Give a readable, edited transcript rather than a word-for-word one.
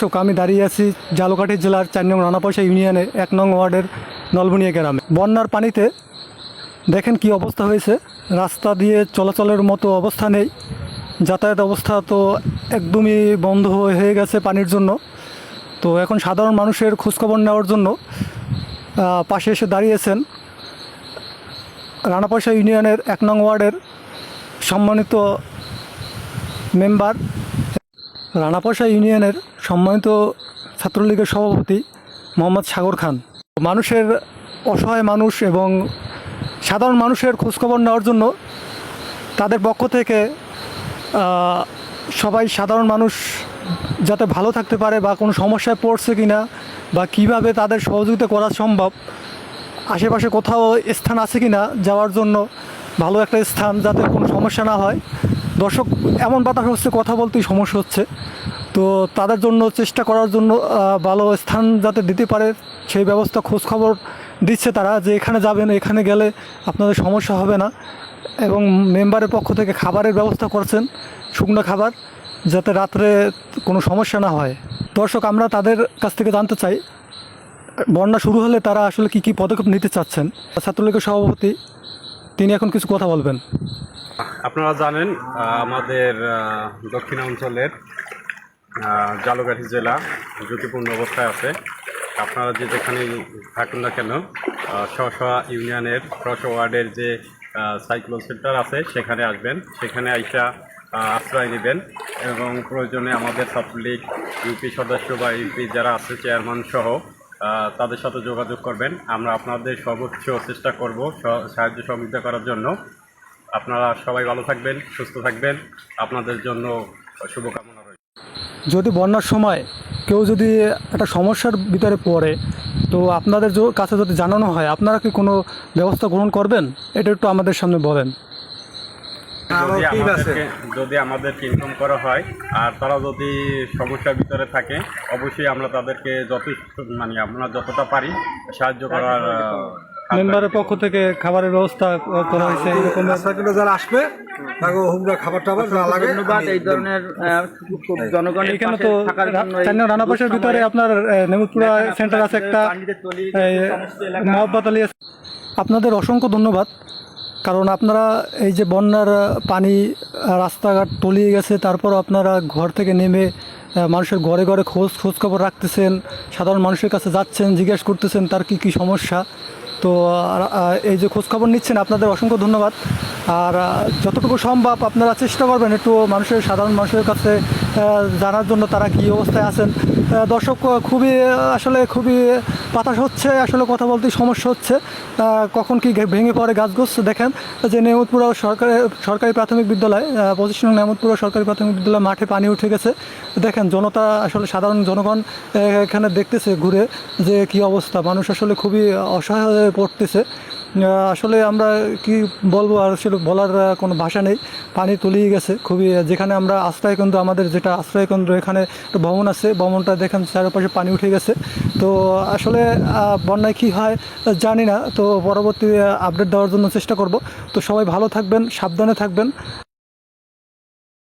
দর্শক, আমি দাঁড়িয়ে আছি ঝালকাঠি জেলার 4 নং রানাপয়সা ইউনিয়নের 1 নং ওয়ার্ডের নলবুনিয়া গ্রামে। বন্যার পানিতে দেখেন কি অবস্থা হয়েছে, রাস্তা দিয়ে চলাচলের মতো অবস্থা নেই, যাতায়াত অবস্থা তো একদমই বন্ধ হয়ে গেছে পানির জন্য। তো এখন সাধারণ মানুষের খোঁজখবর নেওয়ার জন্য পাশে এসে দাঁড়িয়েছেন রানাপয়সা ইউনিয়নের 1 নং ওয়ার্ডের সম্মানিত মেম্বার, রানাপয়সা ইউনিয়নের সম্মানিত ছাত্রলীগের সভাপতি মোহাম্মদ সাগর খান। মানুষের, অসহায় মানুষ এবং সাধারণ মানুষের খোঁজখবর নেওয়ার জন্য তাদের পক্ষ থেকে সবাই, সাধারণ মানুষ যাতে ভালো থাকতে পারে বা কোনো সমস্যায় পড়ছে কি না বা কীভাবে তাদের সহযোগিতা করা সম্ভব, আশেপাশে কোথাও স্থান আছে কি না যাওয়ার জন্য, ভালো একটা স্থান যাতে কোনো সমস্যা না হয়। দর্শক, এমন বাতাস হচ্ছে, কথা বলতেই সমস্যা হচ্ছে, তো তাদের জন্য চেষ্টা করার জন্য ভালো স্থান যাতে দিতে পারে সেই ব্যবস্থা খোঁজখবর দিচ্ছে তারা, যে এখানে যাবেন, এখানে গেলে আপনাদের সমস্যা হবে না। এবং মেম্বারের পক্ষ থেকে খাবারের ব্যবস্থা করছেন, শুকনো খাবার, যাতে রাত্রে কোনো সমস্যা না হয়। দর্শক, আমরা তাদের কাছ থেকে জানতে চাই বন্যা শুরু হলে তারা আসলে কী কী পদক্ষেপ নিতে চাচ্ছেন। ছাত্রলীগের সভাপতি, তিনি এখন কিছু কথা বলবেন। আপনারা জানেন আমাদের দক্ষিণাঞ্চলের ঝালকাঠি জেলা ঝুঁকিপূর্ণ অবস্থায় আছে। আপনারা যে যেখানেই থাকুন না কেন, স্ব ইউনিয়নের স্ব ওয়ার্ডের যে সাইক্লোন সেন্টার আছে সেখানে আসবেন, সেখানে আইসা আশ্রয় নেবেন এবং প্রয়োজনে আমাদের ছাত্রলীগ ইউপি সদস্য বা ইউপি যারা আছে চেয়ারম্যান সহ তাদের সাথে যোগাযোগ করবেন। আমরা আপনাদের সর্বোচ্চ চেষ্টা করব সাহায্য সহযোগিতা করার জন্য। আপনারা সবাই ভালো থাকবেন, সুস্থ থাকবেন, আপনাদের জন্য শুভকামনা রইল। যদি বন্যার সময় কেউ যদি একটা সমস্যার ভিতরে পড়ে, তো আপনাদের কাছে যদি জানানো হয়, আপনারা কি কোনো ব্যবস্থা গ্রহণ করবেন? এটা একটু আমাদের সামনে বলেন। যদি আমাদেরকে ইনফর্ম করা হয় আর তারা যদি সমস্যার ভিতরে থাকে, অবশ্যই আমরা তাদেরকে আমরা যতটা পারি সাহায্য করার। মেম্বারের পক্ষ থেকে খাবারের ব্যবস্থা করা হয়েছে, এরকম যারা আসবে তাকে হুমরা খাবার টাবার লাগে। ধন্যবাদ। এই ধরনের জনগণ এখানে তো রানাপয়সার ভিতরে আপনার নেমুদপুরা সেন্টার আছে একটা, মহব্বত আলী। আপনাদের অসংখ্য ধন্যবাদ, কারণ আপনারা এই যে বন্যার পানি রাস্তাঘাট তলিয়ে গেছে, তারপর আপনারা ঘর থেকে নেমে মানুষের ঘরে ঘরে খোঁজখবর রাখতেছেন, সাধারণ মানুষের কাছে যাচ্ছেন, জিজ্ঞেস করতেছেন তার কী কী সমস্যা। তো এই যে খোঁজখবর নিচ্ছেন, আপনাদের অসংখ্য ধন্যবাদ। আর যতটুকু সম্ভব আপনারা চেষ্টা করবেন একটু সাধারণ মানুষের কাছে জানার জন্য তারা কী অবস্থায় আছেন। দর্শক, খুবই বাতাস হচ্ছে, আসলে কথা বলতেই সমস্যা হচ্ছে, কখন কি ভেঙে পড়ে গাছগোছ। দেখেন যে নেমুদপুরা সরকারি প্রাথমিক বিদ্যালয়, 25 নং নেমুদপুরা সরকারি প্রাথমিক বিদ্যালয় মাঠে পানি উঠে গেছে। দেখেন জনতা, আসলে সাধারণ জনগণ এখানে দেখতেছে ঘুরে যে কি অবস্থা, মানুষ আসলে খুবই অসহায় হয়ে পড়তেছে। আসলে আমরা কি বলবো, আর আসলে বলার কোনো ভাষা নেই। পানি তলিয়ে গেছে খুবই। যেখানে আমরা আশ্রয়কেন্দ্র, আমাদের যেটা আশ্রয়কেন্দ্র, এখানে একটা ভবন আছে, ভবনটা দেখেন চারপাশে পানি উঠে গেছে। তো আসলে বন্যায় কী হয় জানি না, তো পরবর্তী আপডেট দেওয়ার জন্য চেষ্টা করব। তো সবাই ভালো থাকবেন, সাবধানে থাকবেন।